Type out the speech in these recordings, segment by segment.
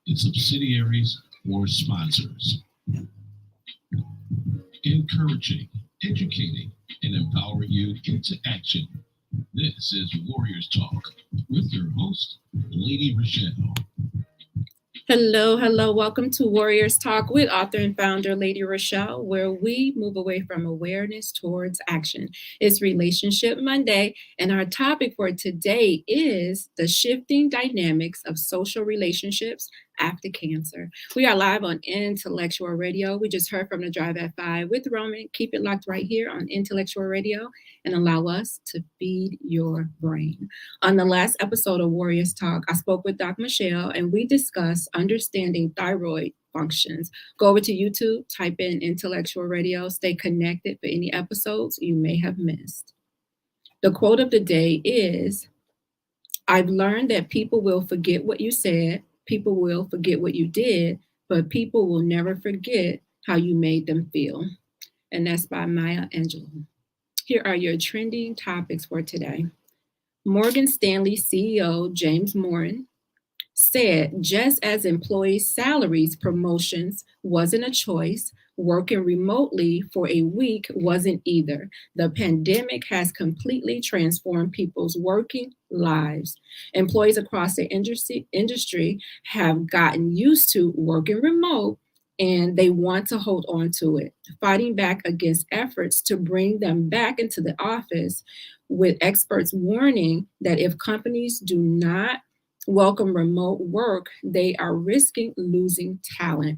its subsidiaries, or sponsors. Encouraging, educating, and empowering you into action. This is Warriors Talk with your host, Lady ReShell. Hello. Welcome to Warriors Talk with author and founder Lady ReShell, where we move away from awareness towards action. It's Relationship Monday, and our topic for today is the shifting dynamics of social relationships after cancer. We are live on Intellectual Radio. We just heard from the Drive at 5 with Roman. Keep it locked right here on Intellectual Radio and allow us to feed your brain. On the last episode of Warriors Talk, I spoke with Dr. Michelle and we discussed understanding thyroid functions. Go over to YouTube, type in Intellectual Radio, stay connected for any episodes you may have missed. The quote of the day is, I've learned that people will forget what you said, people will forget what you did, but people will never forget how you made them feel. And that's by Maya Angelou. Here are your trending topics for today. Morgan Stanley CEO James Moran said, just as employees' salaries promotions wasn't a choice, working remotely for a week wasn't either. The pandemic has completely transformed people's working lives. Employees across the industry have gotten used to working remote and they want to hold on to it, fighting back against efforts to bring them back into the office, with experts warning that if companies do not welcome remote work, they are risking losing talent.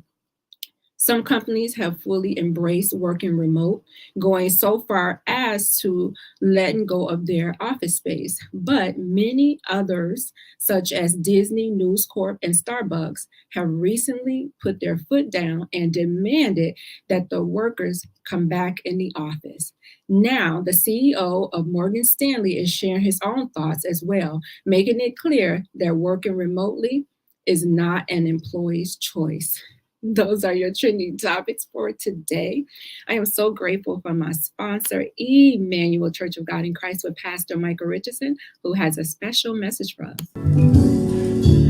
Some companies have fully embraced working remote, going so far as to letting go of their office space. But many others, such as Disney, News Corp, and Starbucks, have recently put their foot down and demanded that the workers come back in the office. Now, the CEO of Morgan Stanley is sharing his own thoughts as well, making it clear that working remotely is not an employee's choice. Those are your trending topics for today. I am so grateful for my sponsor, Emanuel C.O.G.I.C with Pastor Michael Richardson, who has a special message for us.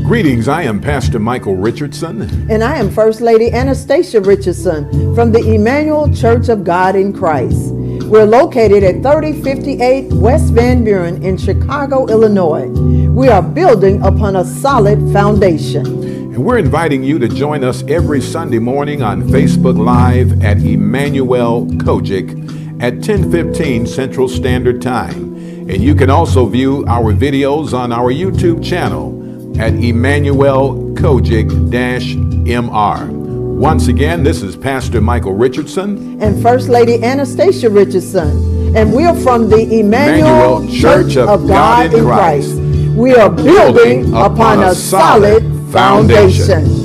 Greetings, I am Pastor Michael Richardson. And I am First Lady Anastasia Richardson from the Emanuel Church of God in Christ. We're located at 3058 West Van Buren in Chicago, Illinois. We are building upon a solid foundation. And we're inviting you to join us every Sunday morning on Facebook Live at Emanuel C.O.G.I.C at 10:15 Central Standard Time. And you can also view our videos on our YouTube channel at Emanuel C.O.G.I.C-MR. Once again, this is Pastor Michael Richardson and First Lady Anastasia Richardson. And we are from the Emanuel Church of God in Christ. We are building upon a solid foundation.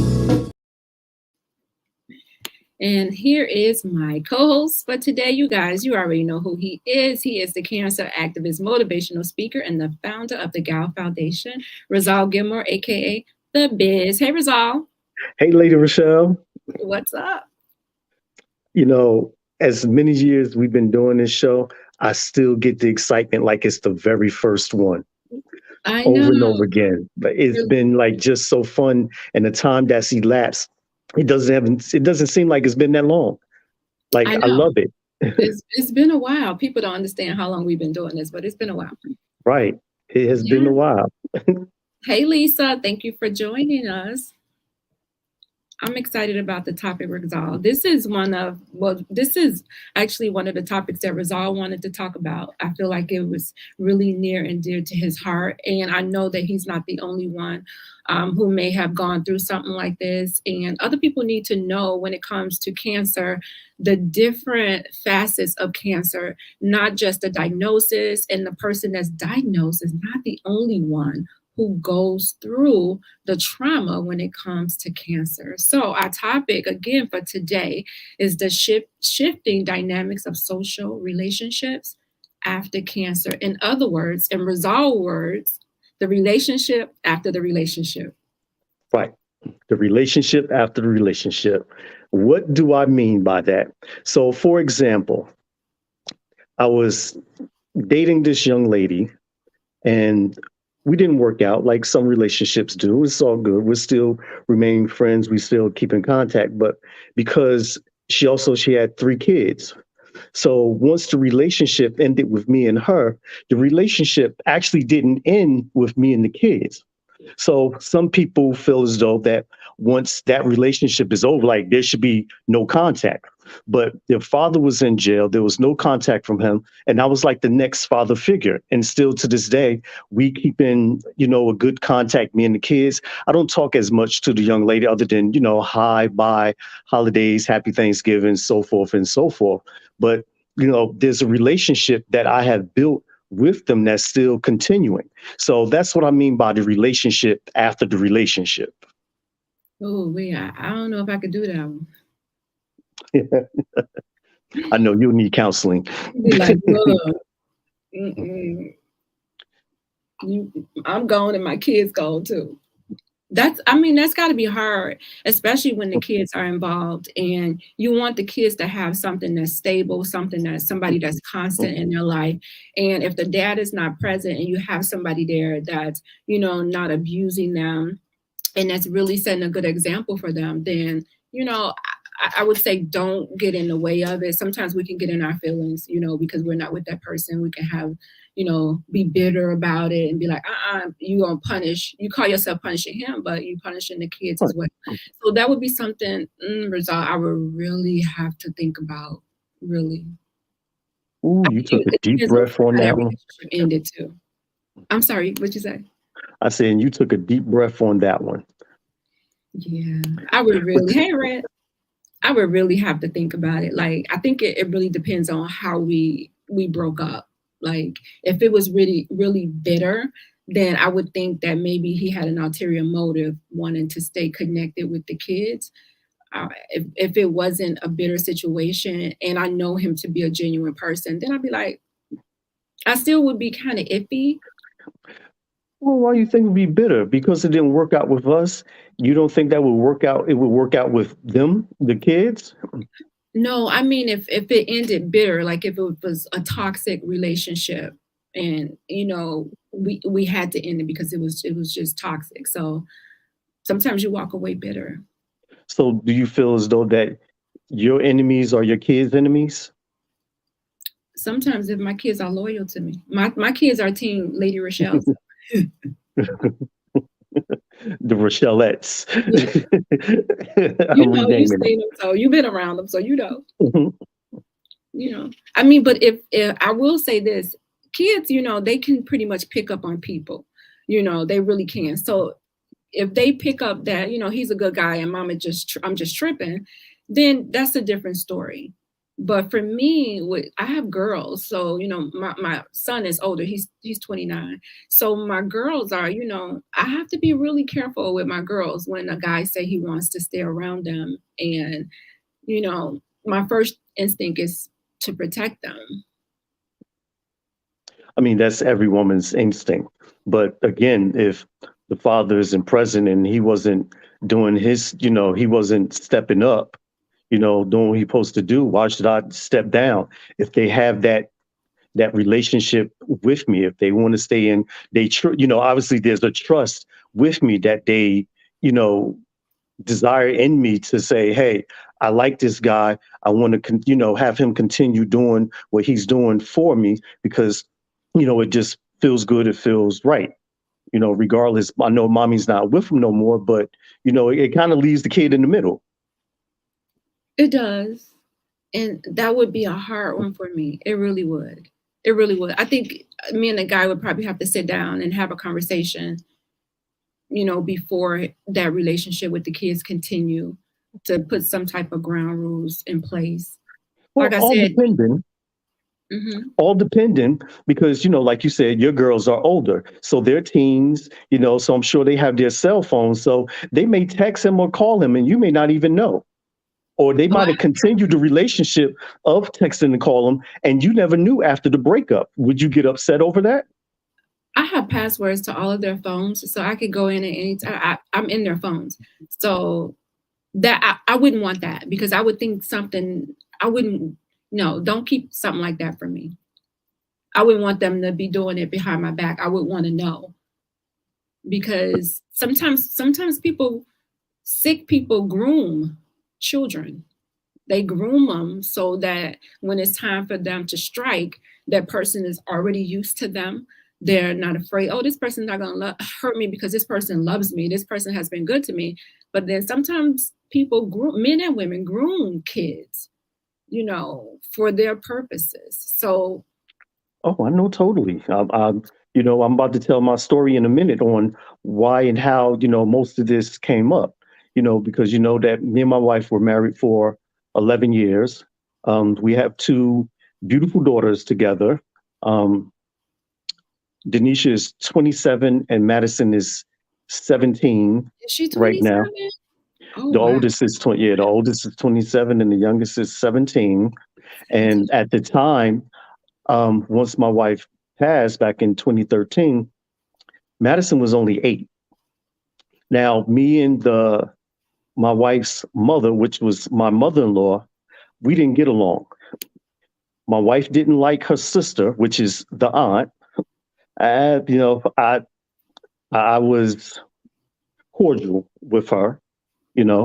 And here is my co-host for today, you guys. You already know who he is. He is the cancer activist, motivational speaker, and the founder of the Gal Foundation, Rizal Gilmore, aka The Biz. Hey, Rizal. Hey, Lady ReShell. What's up? You know, as many years we've been doing this show, I still get the excitement like it's the very first one. I know. Over and over again. But it's been like just so fun, and the time that's elapsed, it doesn't seem like it's been that long. Like I love it. It's been a while. People don't understand how long we've been doing this, but it's been a while. Right. It has been a while. Hey, Lisa, thank you for joining us. I'm excited about the topic, Rizal. This is actually one of the topics that Rizal wanted to talk about. I feel like it was really near and dear to his heart. And I know that he's not the only one who may have gone through something like this. And other people need to know when it comes to cancer, the different facets of cancer, not just the diagnosis, and the person that's diagnosed is not the only one who goes through the trauma when it comes to cancer. So our topic again for today is the shifting dynamics of social relationships after cancer. In other words, in Rizal words, the relationship after the relationship. Right. The relationship after the relationship. What do I mean by that? So, for example, I was dating this young lady, and we didn't work out like some relationships do. It's all good. We're still remaining friends. We still keep in contact. But because she had 3 kids. So once the relationship ended with me and her, the relationship actually didn't end with me and the kids. So some people feel as though that once that relationship is over, like there should be no contact. But their father was in jail. There was no contact from him. And I was like the next father figure. And still to this day, we keep in, a good contact, me and the kids. I don't talk as much to the young lady other than, hi, bye, holidays, happy Thanksgiving, so forth and so forth. But, there's a relationship that I have built with them that's still continuing. So that's what I mean by the relationship after the relationship. Oh, I don't know if I could do that one. I know you'll need counseling. Be like, look, I'm gone and my kids gone too. That's got to be hard, especially when the kids are involved and you want the kids to have something that's stable, somebody that's constant in their life. And if the dad is not present and you have somebody there that's, not abusing them and that's really setting a good example for them, then, I would say don't get in the way of it. Sometimes we can get in our feelings, because we're not with that person. We can have, be bitter about it and be like, you gonna punish. You call yourself punishing him, but you punishing the kids as well. So that would be something, Rizal, I would really have to think about. Really. Ooh, you took a deep breath on that one. Ended too. I'm sorry, what'd you say? I said, you took a deep breath on that one. Yeah, I would really. Hey, Red. I would really have to think about it. Like, I think it really depends on how we broke up. Like, if it was really, really bitter, then I would think that maybe he had an ulterior motive wanting to stay connected with the kids. If it wasn't a bitter situation and I know him to be a genuine person, then I'd be like, I still would be kind of iffy. Well, why do you think it would be bitter? Because it didn't work out with us? You don't think that would work out? It would work out with them, the kids? No, I mean, if it ended bitter, like if it was a toxic relationship and, we had to end it because it was just toxic. So sometimes you walk away bitter. So do you feel as though that your enemies are your kids' enemies? Sometimes if my kids are loyal to me, my kids are Team Lady ReShell. The ReShellettes. You've seen them, so you've been around them, so But if I will say this, kids, they can pretty much pick up on people, they really can. So if they pick up that, he's a good guy and I'm just tripping, then that's a different story. But for me, I have girls. So, my son is older. He's 29. So my girls are, I have to be really careful with my girls when a guy say he wants to stay around them. And, my first instinct is to protect them. I mean, that's every woman's instinct. But again, if the father isn't present and he wasn't doing his, he wasn't stepping up, doing what he's supposed to do, why should I step down? If they have that relationship with me, if they want to stay in, obviously there's a trust with me that they, desire in me to say, hey, I like this guy. I want to, have him continue doing what he's doing for me because, it just feels good. It feels right. Regardless, I know mommy's not with him no more, but, it kind of leaves the kid in the middle. It does. And that would be a hard one for me. It really would. It really would. I think me and the guy would probably have to sit down and have a conversation, before that relationship with the kids continue, to put some type of ground rules in place. Well, like I said, all dependent because, like you said, your girls are older. So they're teens, so I'm sure they have their cell phones. So they may text him or call him and you may not even know. Or they might have continued the relationship of texting and call them, and you never knew after the breakup. Would you get upset over that? I have passwords to all of their phones, so I could go in at any time. I'm in their phones. So that I wouldn't want that because I would think don't keep something like that from me. I wouldn't want them to be doing it behind my back. I would want to know. because sometimes sick people groom children. They groom them so that when it's time for them to strike, that person is already used to them. They're not afraid, oh, this person's not going to hurt me because this person loves me. This person has been good to me. But then sometimes people groom, men and women groom kids, for their purposes. So. Oh, I know totally. I'm about to tell my story in a minute on why and how, most of this came up, because that me and my wife were married for 11 years. We have two beautiful daughters together. Denisha is 27 and Madison is 17 Is she right 27? now. Oh, The wow. oldest is 20, yeah, the oldest is 27 and the youngest is 17. And at the time, once my wife passed back in 2013, Madison was only 8. Now, me and my wife's mother, which was my mother-in-law, we didn't get along. My wife didn't like her sister, which is the aunt. I was cordial with her,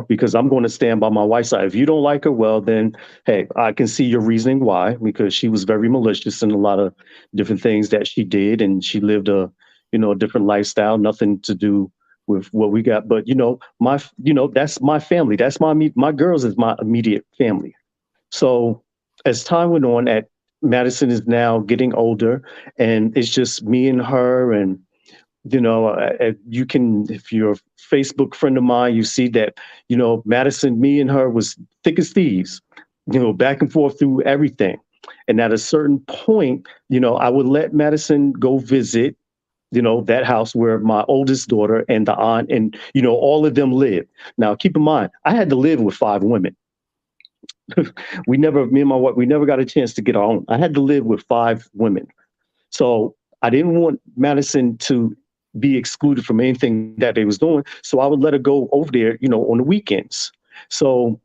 because I'm going to stand by my wife's side. If you don't like her, well, then, hey, I can see your reasoning why, because she was very malicious in a lot of different things that she did. And she lived a different lifestyle, nothing to do with what we got. But, that's my family. That's my girls is my immediate family. So as time went on, Madison is now getting older and it's just me and her. And you can, if you're a Facebook friend of mine, you see that, Madison, me and her was thick as thieves, back and forth through everything. And at a certain point, I would let Madison go visit, that house where my oldest daughter and the aunt and, all of them live. Now, keep in mind, I had to live with 5 women. Me and my wife, we never got a chance to get our own. I had to live with 5 women. So I didn't want Madison to be excluded from anything that they was doing. So I would let her go over there, on the weekends. So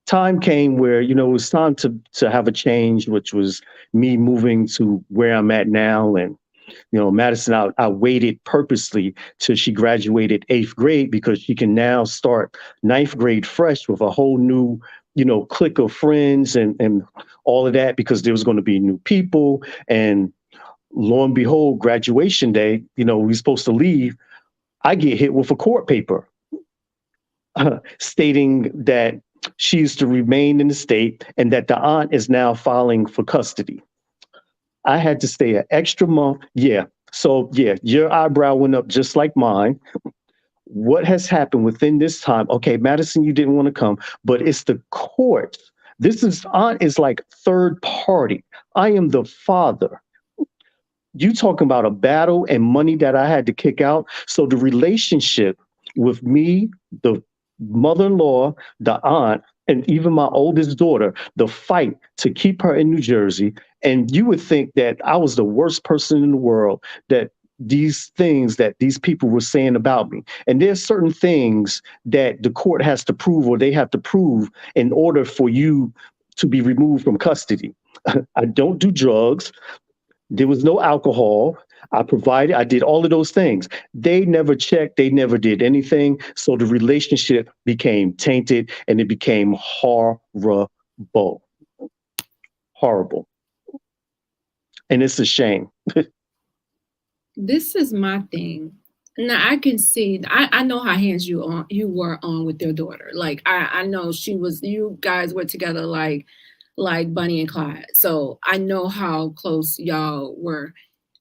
time came where, it was time to have a change, which was me moving to where I'm at now. And, Madison, I waited purposely till she graduated 8th grade because she can now start 9th grade fresh with a whole new, clique of friends and all of that, because there was going to be new people. And lo and behold, graduation day, we're supposed to leave. I get hit with a court paper stating that she is to remain in the state and that the aunt is now filing for custody. I had to stay an extra month. Yeah. So, yeah, your eyebrow went up just like mine. What has happened within this time? Okay, Madison, you didn't want to come, but it's the court. Aunt is like third party. I am the father. You talking about a battle and money that I had to kick out. So the relationship with me, the mother-in-law, the aunt, and even my oldest daughter, the fight to keep her in New Jersey. And you would think that I was the worst person in the world, that these things that these people were saying about me. And there's certain things that the court has to prove, or they have to prove, in order for you to be removed from custody. I don't do drugs. There was no alcohol. I did all of those things. They never checked. They never did anything. So the relationship became tainted and it became horrible. Horrible. And it's a shame. This is my thing. Now I can see, I know how hands you were on with your daughter. Like I know you guys were together like Bunny and Clyde. So I know how close y'all were.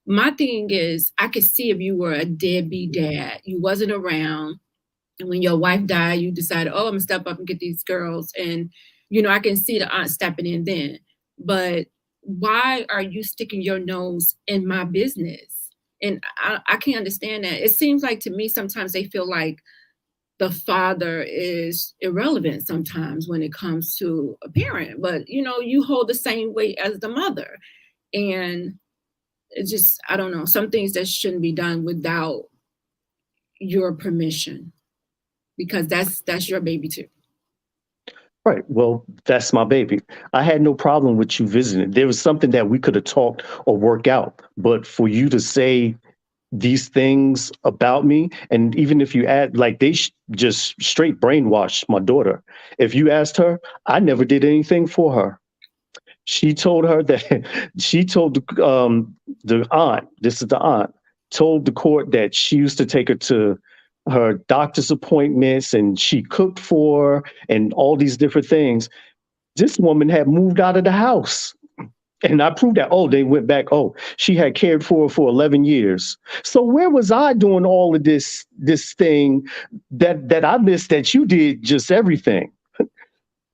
My thing is, I could see if you were a deadbeat dad, you wasn't around. And when your wife died, you decided, oh, I'm gonna step up and get these girls. And, I can see the aunt stepping in then. But why are you sticking your nose in my business? And I can't understand that. It seems like to me, sometimes they feel like the father is irrelevant sometimes when it comes to a parent, but you hold the same weight as the mother. And it's just, I don't know, some things that shouldn't be done without your permission, because that's your baby too. Right. Well, that's my baby. I had no problem with you visiting. There was something that we could have talked or worked out, but for you to say these things about me. And even if you add, like, they just straight brainwashed my daughter. If you asked her, I never did anything for her. She told her that she told the aunt, this is the aunt, told the court that she used to take her to her doctor's appointments and she cooked for her and all these different things. This woman had moved out of the house. And I proved that. Oh, they went back. Oh, she had cared for her for 11 years. So where was I doing all of this thing that I missed that you did just everything?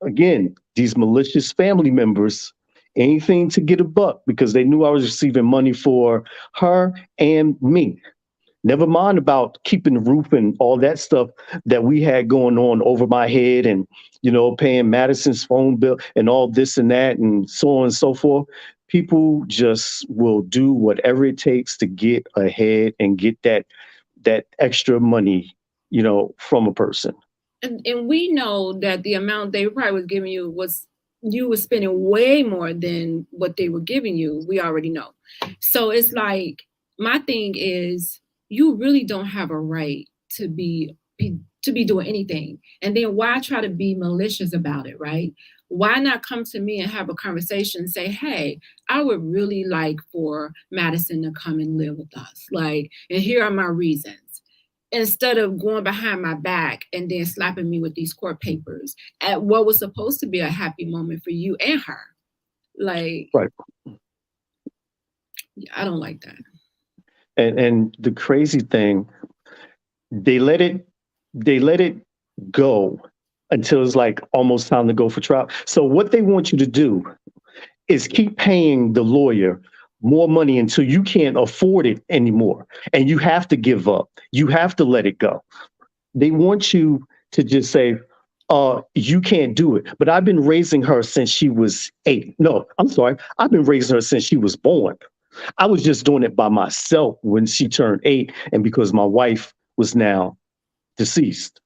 Again, these malicious family members, anything to get a buck because they knew I was receiving money for her and me. Never mind about keeping the roof and all that stuff that we had going on over my head and, paying Madison's phone bill and all this and that and so on and so forth. People just will do whatever it takes to get ahead and get that extra money, from a person. And we know that the amount they probably was giving you you were spending way more than what they were giving you. We already know. So it's like, my thing is, you really don't have a right to be doing anything. And then why try to be malicious about it, right? Why not come to me and have a conversation and say, hey, I would really like for Madison to come and live with us. Like, and here are my reasons. Instead of going behind my back and then slapping me with these court papers at what was supposed to be a happy moment for you and her. Like, right. I don't like that. And the crazy thing, they let it go until it's like almost time to go for trial. So what they want you to do is keep paying the lawyer more money until you can't afford it anymore. And you have to give up. You have to let it go. They want you to just say, you can't do it. But I've been raising her since she was 8. No, I'm sorry. I've been raising her since she was born. I was just doing it by myself when she turned 8 and because my wife was now deceased.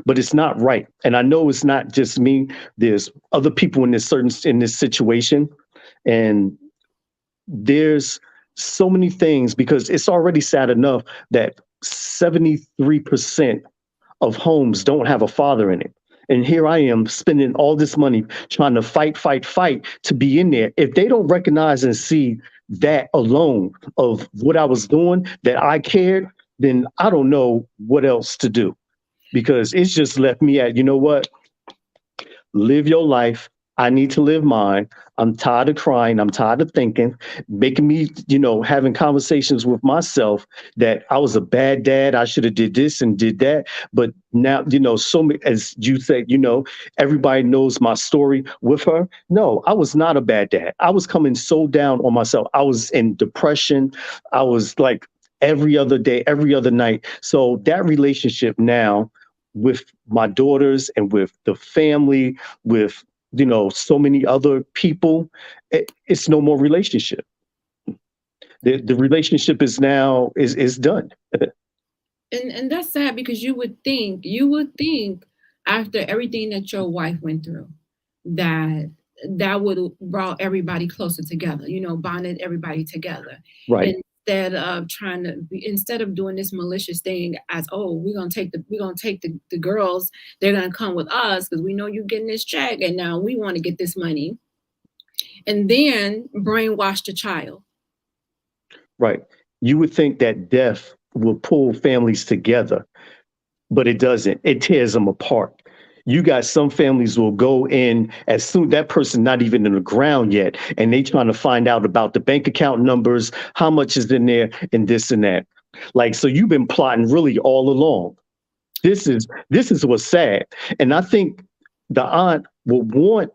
But it's not right. And I know it's not just me. There's other people in this situation. And there's so many things because it's already sad enough that 73% of homes don't have a father in it. And here I am spending all this money trying to fight to be in there. If they don't recognize and see that alone of what I was doing, that I cared, then I don't know what else to do. Because it's just left me at, you know what? Live your life. I need to live mine. I'm tired of crying. I'm tired of thinking, making me, having conversations with myself that I was a bad dad. I should have did this and did that. But now, so many, as you said, everybody knows my story with her. No, I was not a bad dad. I was coming so down on myself. I was in depression. I was like every other day, every other night. So that relationship now with my daughters and with the family, with so many other people, it's no more relationship. The relationship is now is done. And that's sad because you would think after everything that your wife went through, that would have brought everybody closer together, bonded everybody together. Right. Instead of doing this malicious thing as, oh, we're gonna take the girls, they're gonna come with us because we know you're getting this check and now we want to get this money, and then brainwash the child. Right. You would think that death will pull families together, but it doesn't. It tears them apart. You got some families will go in as soon that person not even in the ground yet, and they trying to find out about the bank account numbers, how much is in there, and this and that. Like, so you've been plotting really all along. This is what's sad. And I think the aunt will want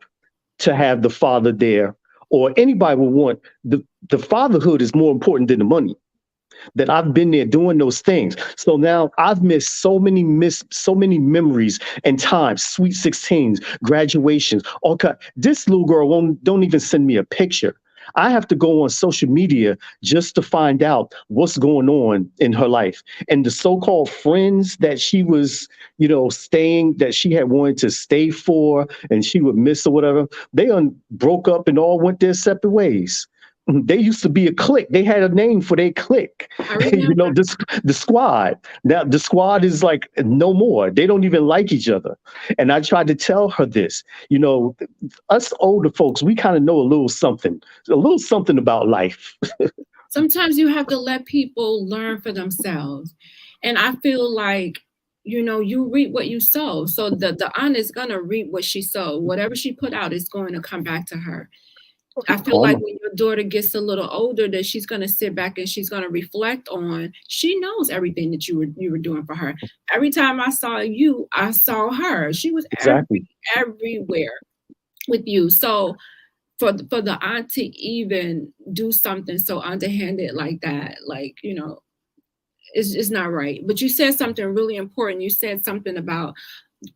to have the father there, or anybody will want the fatherhood is more important than the money. That I've been there doing those things. So now I've missed so many memories and times, sweet 16s, graduations. This little girl don't even send me a picture. I have to go on social media just to find out what's going on in her life. And the so-called friends that she was, that she had wanted to stay for and she would miss or whatever, they broke up and all went their separate ways. They used to be a clique. They had a name for their clique. I remember. The squad. Now the squad is like no more. They don't even like each other. And I tried to tell her this. Us older folks, we kind of know a little something about life. Sometimes you have to let people learn for themselves. And I feel like, you reap what you sow. So the aunt is going to reap what she sowed. Whatever she put out is going to come back to her. I feel like when your daughter gets a little older, that she's going to sit back and she's going to reflect on, she knows everything that you were doing for her. Every time I saw you, I saw her. She was Exactly. everywhere with you. So for the aunt to even do something so underhanded like that, it's not right. But you said something really important. You said something about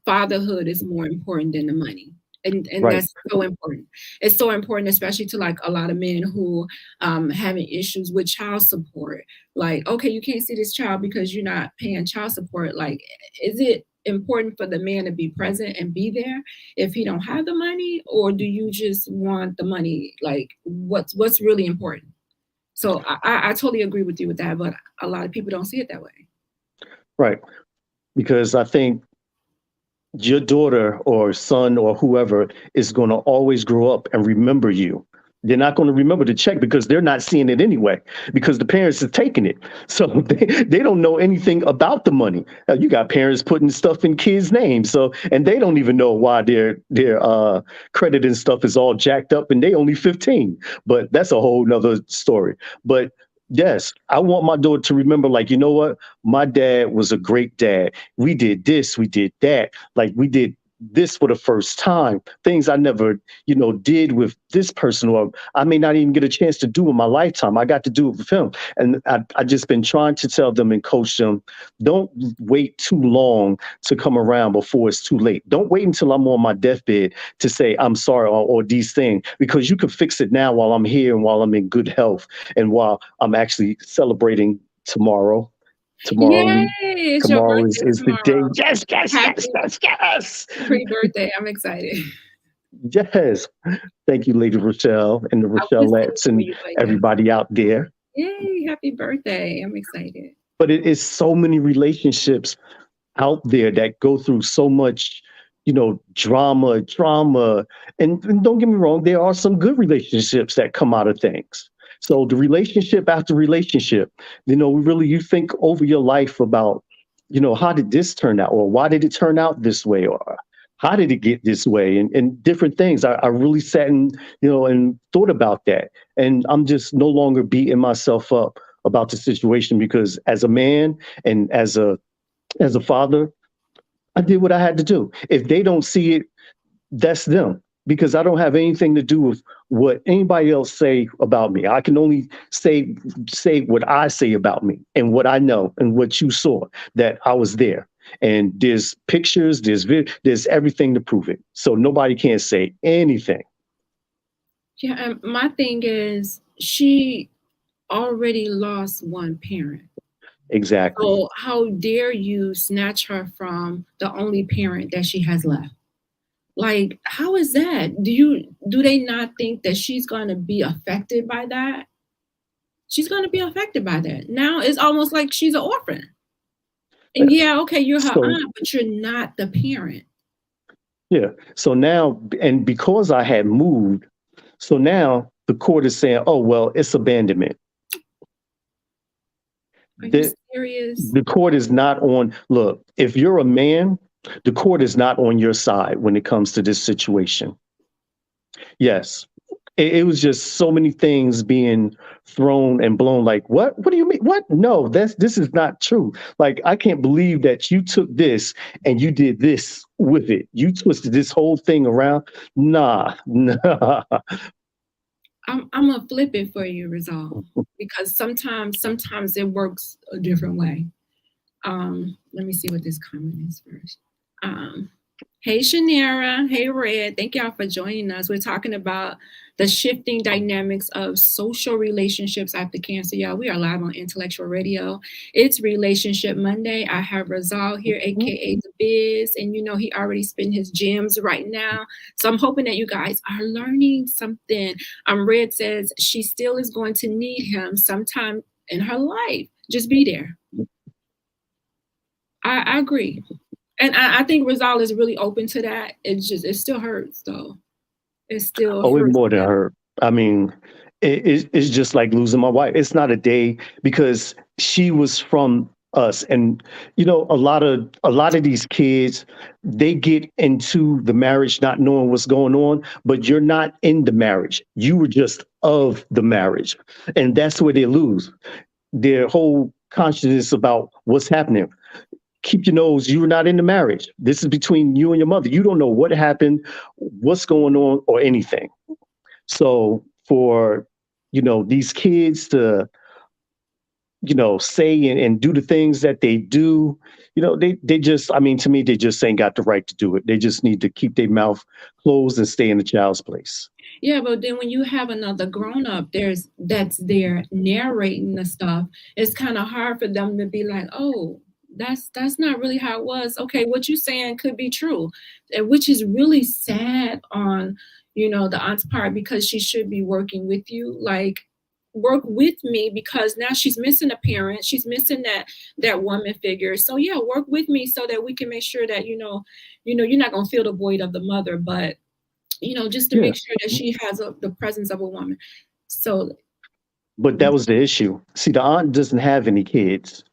fatherhood is more important than the money. And Right. that's so important. It's so important, especially to like a lot of men who having issues with child support. Like, okay, you can't see this child because you're not paying child support. Like, is it important for the man to be present and be there if he don't have the money, or do you just want the money? Like, what's really important? So I totally agree with you with that, but a lot of people don't see it that way. Right. Because I think your daughter or son or whoever is going to always grow up and remember you. They're not going to remember the check because they're not seeing it anyway, because the parents are taking it. So they don't know anything about the money. You got parents putting stuff in kids' names. And they don't even know why their credit and stuff is all jacked up and they only 15. But that's a whole nother story. But yes, I want my daughter to remember, like, you know what? My dad was a great dad. We did this, we did that. Like, we did this for the first time, things I never, did with this person, or I may not even get a chance to do in my lifetime. I got to do it with him. And I just been trying to tell them and coach them, don't wait too long to come around before it's too late. Don't wait until I'm on my deathbed to say, I'm sorry, or these things, because you can fix it now while I'm here and while I'm in good health and while I'm actually celebrating tomorrow. Yay, it's your Tomorrow birthday is the day. tomorrow. Yes. Yes. Pre-birthday. I'm excited. Yes. Thank you, Lady ReShell and the I was singing ReShellettes for and you, but yeah. everybody out there. Yay, happy birthday. I'm excited. But it is so many relationships out there that go through so much, drama, trauma. And don't get me wrong, there are some good relationships that come out of things. So the relationship after relationship, really you think over your life about, how did this turn out? Or why did it turn out this way? Or how did it get this way? And different things. I really sat and, and thought about that. And I'm just no longer beating myself up about the situation, because as a man and as a father, I did what I had to do. If they don't see it, that's them, because I don't have anything to do with what anybody else say about me. I can only say what I say about me and what I know and what you saw, that I was there. And there's pictures, there's everything to prove it. So nobody can say anything. Yeah, and my thing is, she already lost one parent. Exactly. So how dare you snatch her from the only parent that she has left? Like, how is that? Do they not think that she's going to be affected by that? She's going to be affected by that. Now it's almost like she's an orphan. And yeah, okay, you're her aunt, but you're not the parent. Yeah. So now, and because I had moved, so now the court is saying, oh, well, it's abandonment. Are you serious? The court is not on, look, if you're a man, the court is not on your side when it comes to this situation. Yes. It was just so many things being thrown and blown. Like, what? What do you mean? What? No, this is not true. Like, I can't believe that you took this and you did this with it. You twisted this whole thing around. Nah. I'm gonna flip it for you, Rizal, because sometimes it works a different way. Let me see what this comment is first. Hey, Shanera. Hey, Red. Thank y'all for joining us. We're talking about the shifting dynamics of social relationships after cancer. Y'all, we are live on Intellectual Radio. It's Relationship Monday. I have Rizal here, aka The Biz, and you know he already spent his gems right now. So I'm hoping that you guys are learning something. Red says she still is going to need him sometime in her life. Just be there. I agree. And I think Rizal is really open to that. It still hurts though. It still Oh, it hurts. more than hurt. I mean, it's just like losing my wife. It's not a day because she was from us, and you know, a lot of these kids, they get into the marriage not knowing what's going on, but you're not in the marriage. You were just of the marriage, and that's where they lose their whole consciousness about what's happening. Keep your nose, you were not in the marriage. This is between you and your mother. You don't know what happened, what's going on, or anything. So for, you know, these kids to, you know, say and do the things that they do, you know, they just, I mean, to me, they just ain't got the right to do it. They just need to keep their mouth closed and stay in the child's place. Yeah, but then when you have another grown up that's there narrating the stuff, it's kind of hard for them to be like, oh, that's not really how it was. Okay, what you're saying could be true, which is really sad on, you know, the aunt's part, because she should be working with you. Like, work with me, because now she's missing a parent, she's missing that woman figure. So yeah, work with me so that we can make sure that you know you're not gonna feel the void of the mother, but you know, just to make sure that she has the presence of a woman. So, but that was the issue. See, the aunt doesn't have any kids.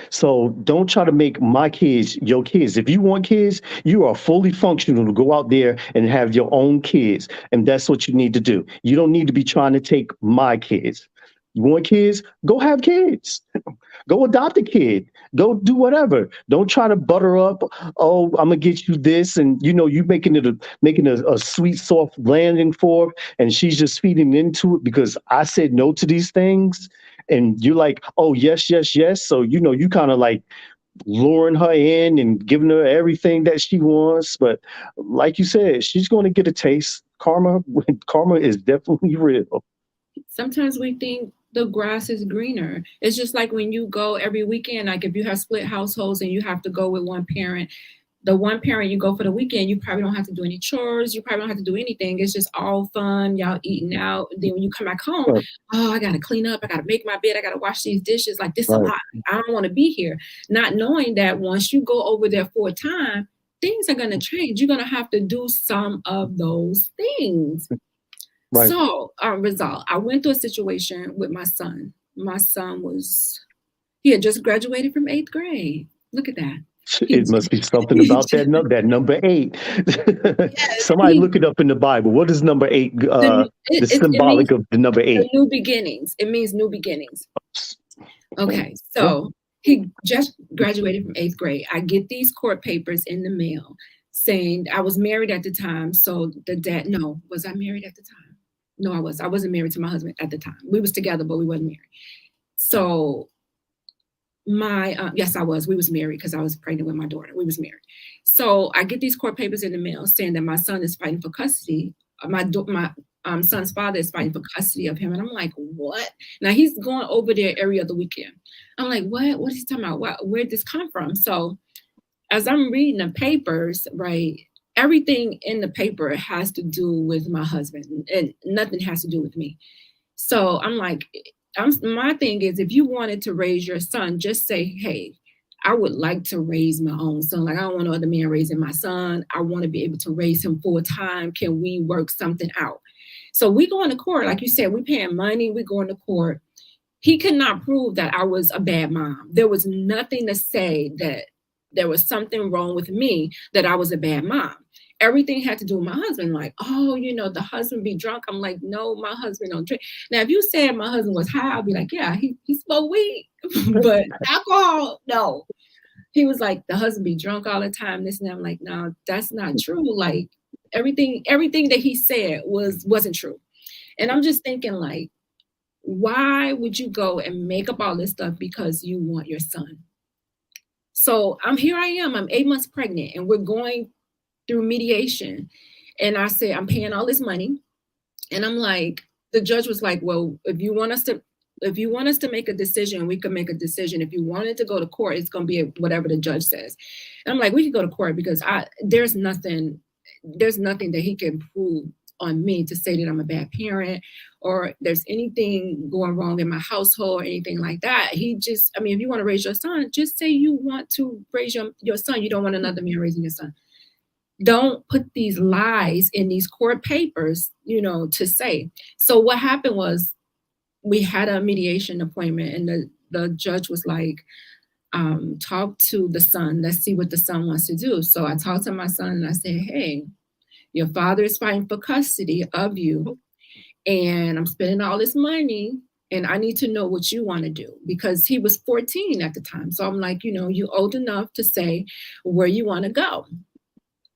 So don't try to make my kids your kids. If you want kids, you are fully functional to go out there and have your own kids. And that's what you need to do. You don't need to be trying to take my kids. You want kids? Go have kids. Go adopt a kid. Go do whatever. Don't try to butter up. Oh, I'm gonna get you this, and you know you making a sweet soft landing for her, and she's just feeding into it because I said no to these things, and you're like, oh yes, yes, yes. So you know you kind of like luring her in and giving her everything that she wants, but like you said, she's going to get a taste. Karma is definitely real. sometimes we think the grass is greener. It's just like when you go every weekend, like if you have split households and you have to go with one parent, the one parent you go for the weekend, you probably don't have to do any chores. You probably don't have to do anything. It's just all fun. Y'all eating out. Then when you come back home, Right. oh, I got to clean up. I got to make my bed. I got to wash these dishes. Like, this a Right. lot. I don't want to be here. Not knowing that once you go over there for a time, things are going to change. You're going to have to do some of those things. Right. So, Rizal, I went through a situation with my son. My son he had just graduated from 8th grade. Look at that. It must be something about that number 8. Somebody look it up in the Bible. What is number 8? The symbolic of the number 8. New beginnings. It means new beginnings. Okay, so he just graduated from 8th grade. I get these court papers in the mail saying I was married at the time. So was I married at the time? No, I wasn't married to my husband at the time. We was together, but we wasn't married. So yes, I was. We was married because I was pregnant with my daughter. We was married. So I get these court papers in the mail saying that my son is fighting for custody. My son's father is fighting for custody of him. And I'm like, what? Now he's going over there every other weekend. I'm like, what? What is he talking about? Where'd this come from? So as I'm reading the papers, right, everything in the paper has to do with my husband and nothing has to do with me. So I'm like, my thing is, if you wanted to raise your son, just say, hey, I would like to raise my own son. Like, I don't want no other man raising my son. I want to be able to raise him full time. Can we work something out? So we going to court. Like you said, we paying money. We going to court. He could not prove that I was a bad mom. There was nothing to say that there was something wrong with me, that I was a bad mom. Everything had to do with my husband. Like, oh, the husband be drunk. I'm like, no, my husband don't drink. Now, if you said my husband was high, I'll be like, yeah, he smoked weed, but alcohol, no. He was like, the husband be drunk all the time, this and that. I'm like, no, that's not true. Like, everything that he said wasn't true. And I'm just thinking, like, why would you go and make up all this stuff because you want your son? So I'm 8 months pregnant, and we're going through mediation. And I said, I'm paying all this money. And I'm like, the judge was like, well, if you want us to make a decision, we can make a decision. If you wanted to go to court, it's going to be whatever the judge says. And I'm like, we can go to court because there's nothing that he can prove on me to say that I'm a bad parent or there's anything going wrong in my household or anything like that. If you want to raise your son, just say you want to raise your son. You don't want another man raising your son. Don't put these lies in these court papers, to say. So what happened was we had a mediation appointment and the judge was like, talk to the son. Let's see what the son wants to do. So I talked to my son and I said, hey, your father is fighting for custody of you and I'm spending all this money and I need to know what you want to do because he was 14 at the time. So I'm like, you're old enough to say where you want to go.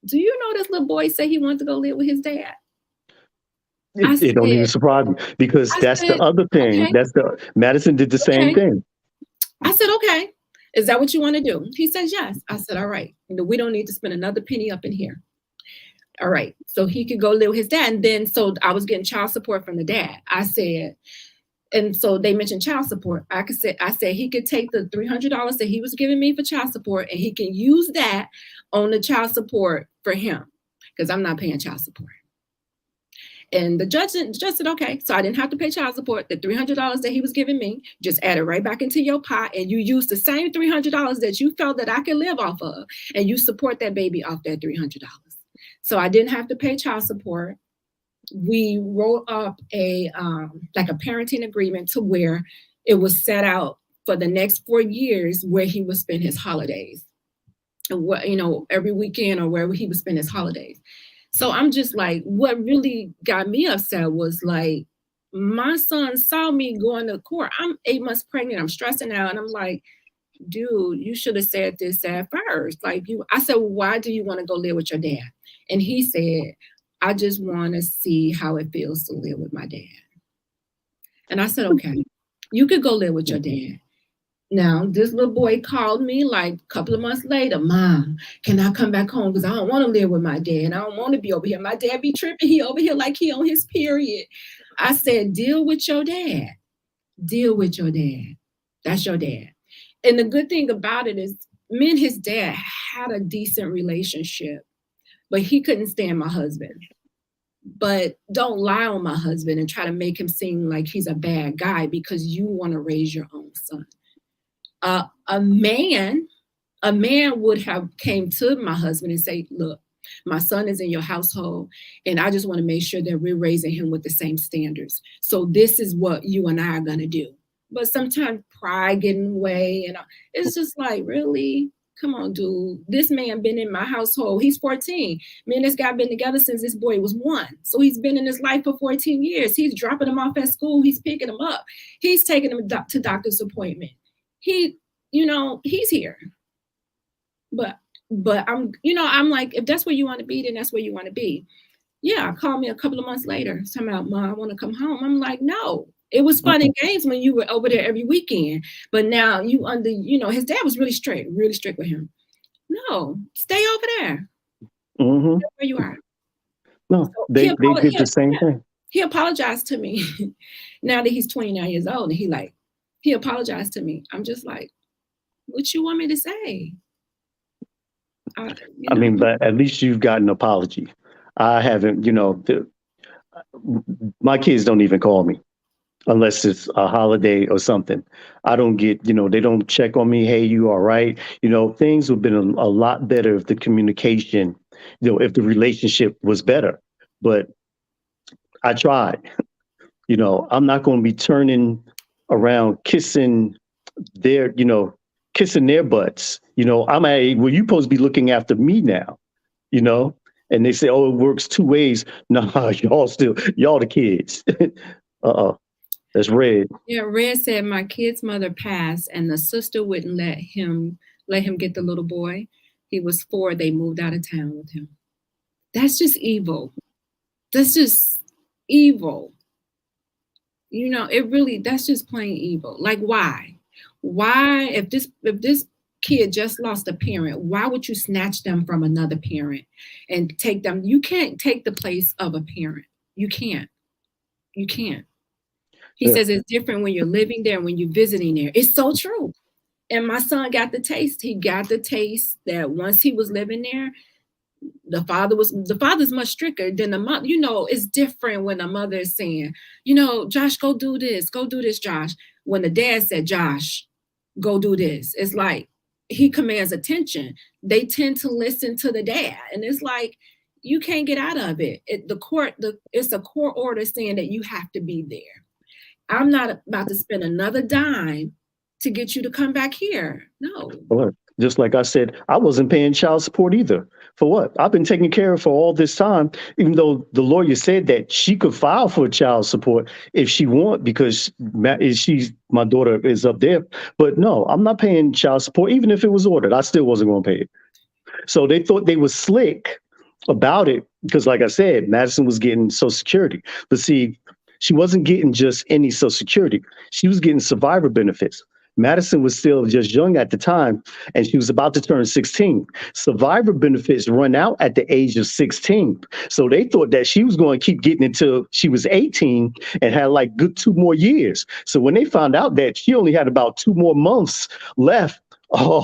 Do you know this little boy said he wanted to go live with his dad? It don't even surprise me because that's the other thing. Okay. Madison did the same thing. I said, okay, is that what you want to do? He says, yes. I said, all right, we don't need to spend another penny up in here. All right, so he could go live with his dad. And then, so I was getting child support from the dad. I said, and so they mentioned child support. I said he could take the $300 that he was giving me for child support and he can use that on the child support for him because I'm not paying child support. And the judge said, okay, so I didn't have to pay child support. The $300 that he was giving me, just add it right back into your pot and you use the same $300 that you felt that I could live off of and you support that baby off that $300. So I didn't have to pay child support. We wrote up a parenting agreement to where it was set out for the next 4 years where he would spend his holidays, every weekend or wherever he would spend his holidays. So I'm just like, what really got me upset was like, my son saw me going to court. I'm 8 months pregnant. I'm stressing out. And I'm like, dude, you should have said this at first. I said, well, why do you want to go live with your dad? And he said, I just want to see how it feels to live with my dad. And I said, okay, you could go live with your dad. Now, this little boy called me like a couple of months later, Mom, can I come back home? Because I don't want to live with my dad. I don't want to be over here. My dad be tripping. He over here like he on his period. I said, deal with your dad. Deal with your dad. That's your dad. And the good thing about it is me and his dad had a decent relationship, but he couldn't stand my husband. But don't lie on my husband and try to make him seem like he's a bad guy because you want to raise your own son. A man would have came to my husband and say, look, my son is in your household and I just want to make sure that we're raising him with the same standards. So this is what you and I are going to do. But sometimes pride get in the way and it's just like, really? Come on, dude. This man been in my household. He's 14. Me and this guy been together since this boy was 1. So he's been in his life for 14 years. He's dropping him off at school. He's picking him up. He's taking him to doctor's appointment. He's here. But I'm like, if that's where you want to be, then that's where you want to be. Yeah, call me a couple of months later. Talking about, Mom, I want to come home. I'm like, no. It was fun and games when you were over there every weekend. But now his dad was really strict with him. No, stay over there. Mm-hmm. Where you are. No, so they did the same thing. He apologized to me now that he's 29 years old. And he apologized to me. I'm just like, what you want me to say? I mean, but at least you've got an apology. I haven't, my kids don't even call me unless it's a holiday or something. I don't get, they don't check on me. Hey, you all right? Things would have been a lot better if the communication, if the relationship was better. But I tried. I'm not going to be turning around kissing their butts. You're supposed to be looking after me now, and they say, oh, it works 2 ways. Nah, y'all the kids. That's Red. Yeah, Red said my kid's mother passed and the sister wouldn't let him get the little boy. He was 4. They moved out of town with him. That's just evil. That's just evil. That's just plain evil. Like, why? Why, if this kid just lost a parent, why would you snatch them from another parent and take them? You can't take the place of a parent. You can't. You can't. He Yeah. says it's different when you're living there and when you're visiting there. It's so true. And my son got the taste. He got the taste that once he was living there, the father's much stricter than the mother. It's different when the mother is saying, Josh, go do this, Josh. When the dad said, Josh, go do this, it's like he commands attention. They tend to listen to the dad, and it's like you can't get out of it. It's a court order saying that you have to be there. I'm not about to spend another dime to get you to come back here. No. Well, just like I said, I wasn't paying child support either. For what? I've been taking care of for all this time, even though the lawyer said that she could file for child support if she want, because my daughter is up there. But no, I'm not paying child support. Even if it was ordered, I still wasn't going to pay it. So they thought they were slick about it because, like I said, Madison was getting Social Security. But see, she wasn't getting just any Social Security. She was getting survivor benefits. Madison was still just young at the time, and she was about to turn 16. Survivor benefits run out at the age of 16. So they thought that she was going to keep getting until she was 18 and had like good 2 more years. So when they found out that she only had about 2 more months left, what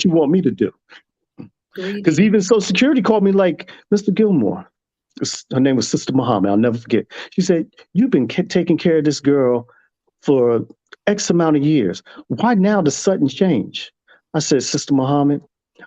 you want me to do? Because even Social Security called me like, Mr. Gilmore. Her name was Sister Muhammad. I'll never forget. She said, you've been taking care of this girl for X amount of years. Why now the sudden change? I said, Sister Muhammad,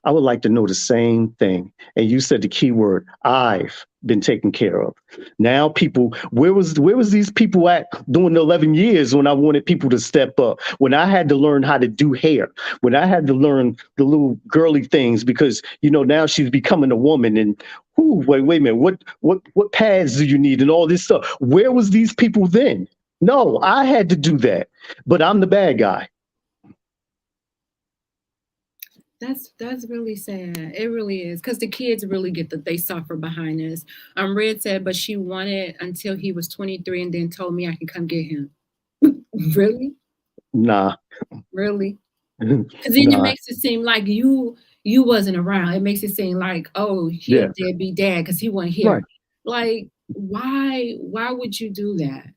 I would like to know the same thing. And you said the key word, I've been taken care of. Now people, where was these people at during the 11 years when I wanted people to step up, when I had to learn how to do hair, when I had to learn the little girly things, because, now she's becoming a woman and wait a minute, what pads do you need and all this stuff? Where was these people then? No, I had to do that, but I'm the bad guy. That's really sad. It really is, because the kids really they suffer behind this. Red said, but she wanted until he was 23 and then told me I can come get him. Really? Nah. Really? Because then it makes it seem like you wasn't around. It makes it seem like, oh, he a deadbeat dad because he wasn't here. Right. Like, why would you do that?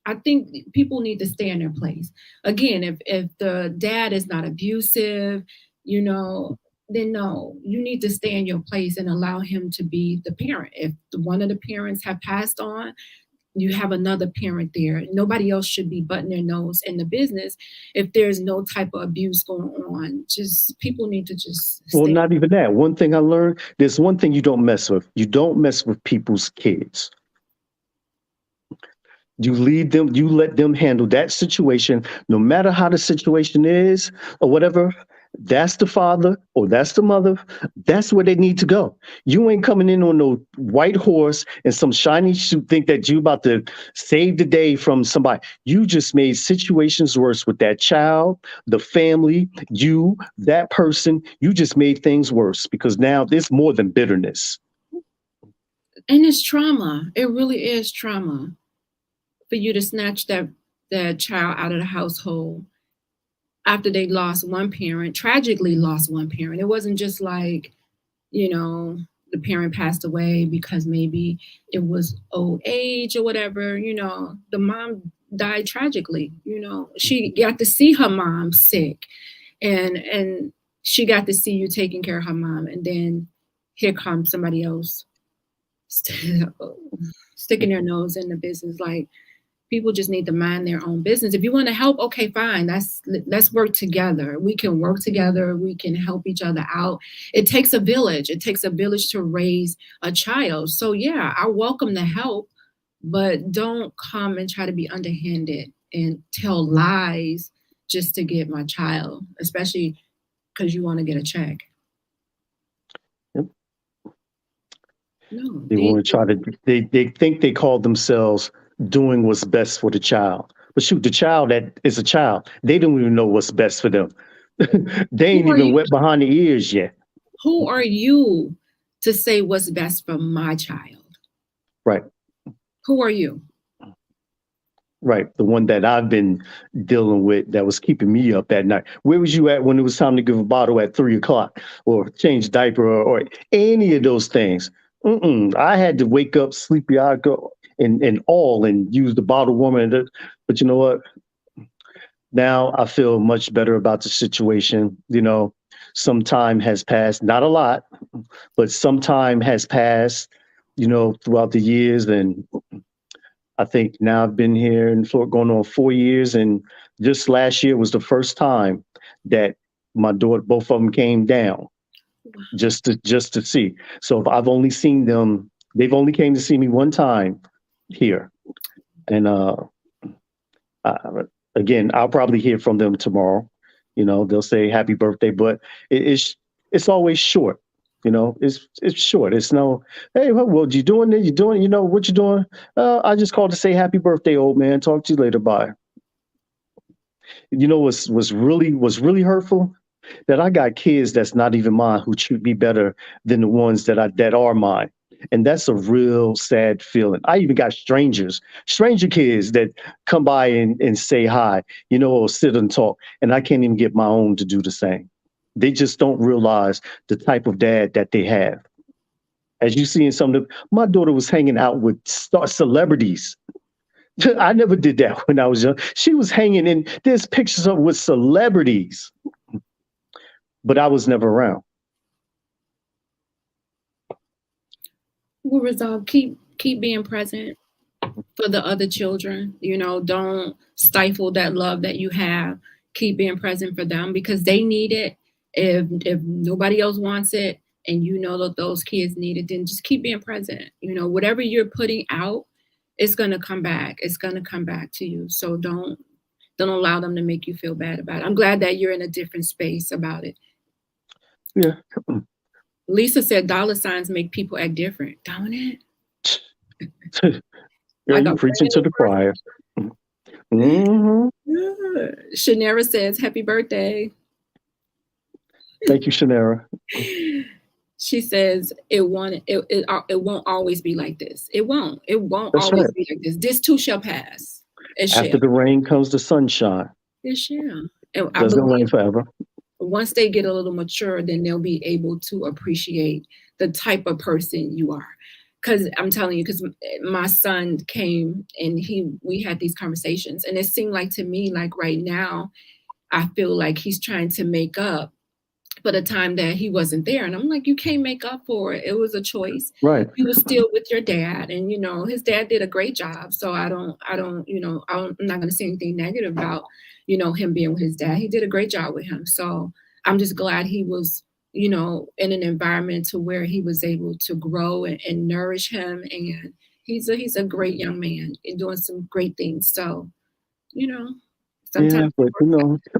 I think people need to stay in their place. Again, if the dad is not abusive, then no, you need to stay in your place and allow him to be the parent. If one of the parents have passed on, you have another parent there. Nobody else should be butting their nose in the business if there's no type of abuse going on. Just people need to just stay. Well, not even that. One thing I learned, there's one thing you don't mess with. You don't mess with people's kids. You lead them, you let them handle that situation, no matter how the situation is or whatever. That's the father or that's the mother. That's where they need to go. You ain't coming in on no white horse and some shiny suit, think that you about to save the day from somebody. You just made situations worse with that child, the family, you, that person. You just made things worse because now there's more than bitterness. And it's trauma. It really is trauma for you to snatch that child out of the household after they tragically lost one parent. It wasn't just like, the parent passed away because maybe it was old age or whatever. The mom died tragically. She got to see her mom sick and she got to see you taking care of her mom. And then here comes somebody else sticking their nose in the business. Like, people just need to mind their own business. If you want to help, okay, fine. Let's work together. We can work together. We can help each other out. It takes a village. It takes a village to raise a child. So yeah, I welcome the help, but don't come and try to be underhanded and tell lies just to get my child, especially because you want to get a check. Yep. No, they want to try to, they think they call themselves doing what's best for the child. But shoot, the child that is a child, they don't even know what's best for them. They ain't even wet behind the ears yet. Who are you to say what's best for my child? Right. Who are you? Right. The one that I've been dealing with that was keeping me up at night. Where was you at when it was time to give a bottle at 3 o'clock or change diaper or any of those things? I had to wake up sleepy. I go and all and use the bottled water. But you know what? Now I feel much better about the situation. Some time has passed, not a lot, but some time has passed, throughout the years. And I think now I've been here in Florida going on 4 years. And just last year was the first time that my daughter, both of them came down just to see. So if I've only seen them, they've only came to see me one time here. And uh, again, I'll probably hear from them tomorrow. They'll say happy birthday, but it's always short. It's short. It's no, hey, what you doing there? You doing, what you doing? I just called to say happy birthday, old man. Talk to you later. Bye. Was really hurtful that I got kids that's not even mine who treat me better than the ones that are mine. And that's a real sad feeling. I even got stranger kids that come by and say hi, or sit and talk. And I can't even get my own to do the same. They just don't realize the type of dad that they have. As you see in my daughter was hanging out with celebrities. I never did that when I was young. She was hanging in, there's pictures of with celebrities, but I was never around. Well, Rizal, keep being present for the other children. Don't stifle that love that you have. Keep being present for them because they need it. If nobody else wants it and you know that those kids need it, then just keep being present. Whatever you're putting out, it's gonna come back. It's gonna come back to you. So don't allow them to make you feel bad about it. I'm glad that you're in a different space about it. Yeah. Lisa said dollar signs make people act different, don't it? Girl, you preaching to the choir. Mm-hmm. Shanera says, happy birthday. Thank you, Shanera. She says it won't always be like this. It won't That's always right. be like this. This too shall pass. After the rain comes the sunshine. It shall. And I Doesn't believe rain forever. once they get a little mature, then they'll be able to appreciate the type of person you are. Because I'm telling you, because my son came and we had these conversations, and it seemed like to me, like right now, I feel like he's trying to make up for the time that he wasn't there. And I'm like, you can't make up for it. It was a choice. Right. You were still with your dad, and his dad did a great job. So I'm not going to say anything negative about him being with his dad. He did a great job with him. So I'm just glad he was in an environment to where he was able to grow and nourish him. And he's a great young man and doing some great things. So sometimes but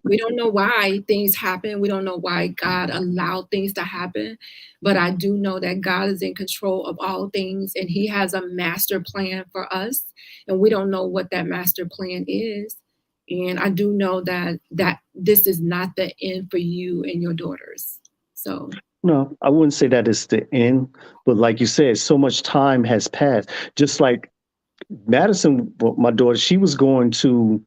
we don't know why things happen. We don't know why God allowed things to happen. But I do know that God is in control of all things, and he has a master plan for us. And we don't know what that master plan is. And I do know that this is not the end for you and your daughters. So no, I wouldn't say that it's the end, but like you said, so much time has passed. Just like Madison, my daughter, she was going to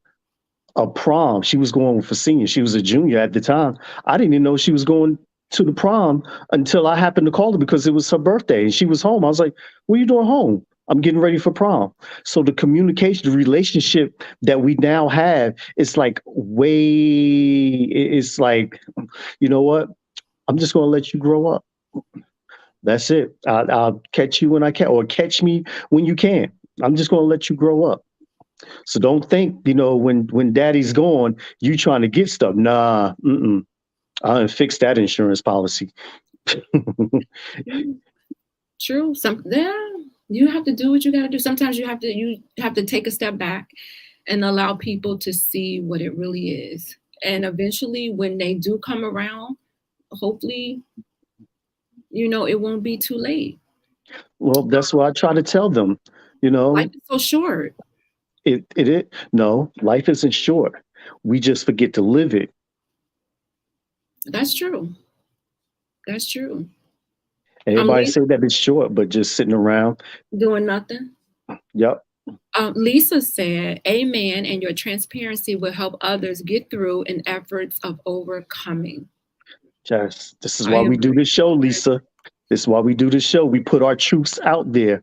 a prom. She was going for senior. She was a junior at the time. I didn't even know she was going to the prom until I happened to call her because it was her birthday and she was home. I was like, what are you doing home? I'm getting ready for prom. So the communication, the relationship that we now have, it's like it's like, you know what? I'm just going to let you grow up. That's it. I'll catch you when I can, or catch me when you can. I'm just going to let you grow up. So don't think, when daddy's gone, you trying to get stuff. Nah, I'll fix that insurance policy. True. You have to do what you got to do. Sometimes you have to take a step back and allow people to see what it really is. And eventually, when they do come around, hopefully, it won't be too late. Well, that's what I try to tell them. Life is so short. No, life isn't short. We just forget to live it. That's true. That's true. Everybody say that it's short, but just sitting around doing nothing. Yep. Lisa said, amen, and your transparency will help others get through in efforts of overcoming. Yes, this is why we do this show, Lisa. This is why we do the show. We put our truths out there.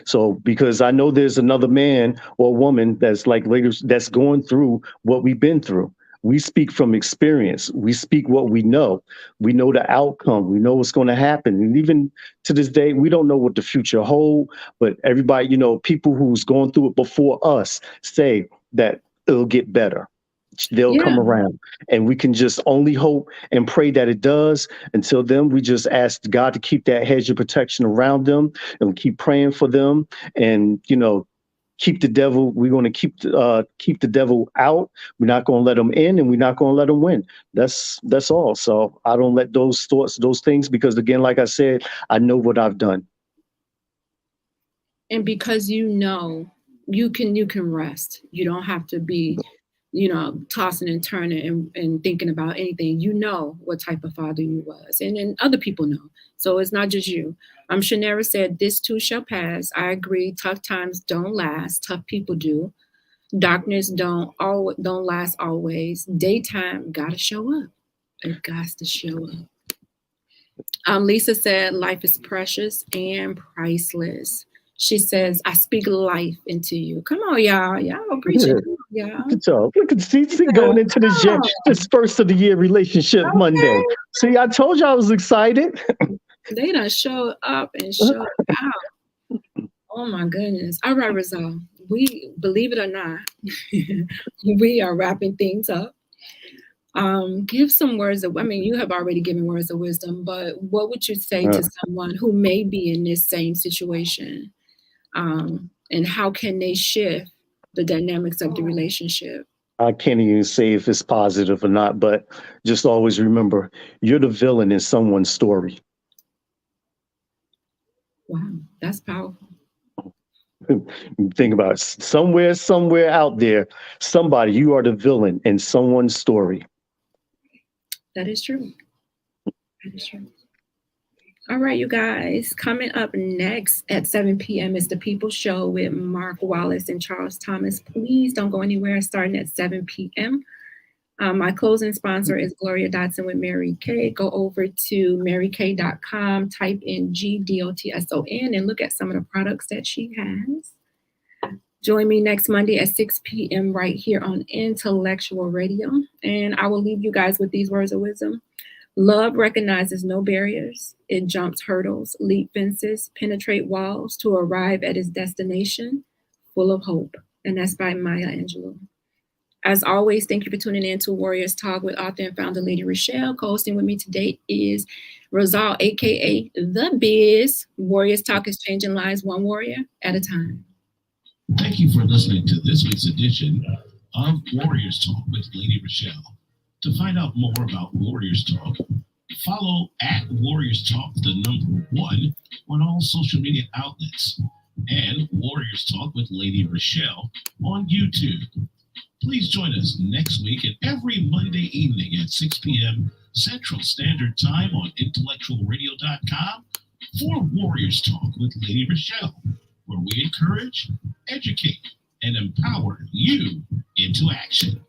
So, because I know there's another man or woman that's like ladies that's going through what we've been through. We speak from experience. We speak what we know. We know the outcome. We know what's going to happen. And even to this day, we don't know what the future hold. But everybody, people who's going through it before us say that it'll get better. They'll come around, and we can just only hope and pray that it does. Until then, we just ask God to keep that hedge of protection around them, and keep praying for them, and keep the devil. We're going to keep the devil out. We're not going to let him in, and we're not going to let him win. That's all. So I don't let those thoughts, those things, because again, like I said, I know what I've done. And because you can rest. You don't have to be tossing and turning and thinking about anything. You know what type of father you was, and other people know. So it's not just you. Shanera said, this too shall pass. I agree. Tough times don't last. Tough people do. Darkness don't last always. Daytime gotta show up. It got to show up. Lisa said, life is precious and priceless. She says, I speak life into you. Come on, y'all. Y'all appreciate it. Y'all. Good job. Look at see going into this first of the year relationship Monday. See, I told you I was excited. They done showed up and showed out. Oh my goodness. All right, Rizal. We, believe it or not, we are wrapping things up. Give some words of, you have already given words of wisdom, but what would you say to someone who may be in this same situation? And how can they shift the dynamics of the relationship? I can't even say if it's positive or not, but just always remember, you're the villain in someone's story. Wow, that's powerful. Think about it. Somewhere out there, you are the villain in someone's story. That is true. That is true. All right, you guys. Coming up next at 7 p.m. is The People Show with Mark Wallace and Charles Thomas. Please don't go anywhere. Starting at 7 p.m. My closing sponsor is Gloria Dotson with Mary Kay. Go over to marykay.com, type in GDOTSON, and look at some of the products that she has. Join me next Monday at 6 p.m. right here on Intellectual Radio. And I will leave you guys with these words of wisdom. Love recognizes no barriers. It jumps hurdles, leap fences, penetrate walls to arrive at its destination, full of hope. And that's by Maya Angelou. As always, thank you for tuning in to Warriors Talk with author and founder Lady ReShell. Co-hosting with me today is Rizal, aka The Biz. Warriors Talk is changing lives one warrior at a time. Thank you for listening to this week's edition of Warriors Talk with Lady ReShell. To find out more about Warriors Talk, follow at Warriors Talk, the number 1, on all social media outlets, and Warriors Talk with Lady ReShell on YouTube. Please join us next week and every Monday evening at 6 p.m. Central Standard Time on intellectualradio.com for Warriors Talk with Lady ReShell, where we encourage, educate, and empower you into action.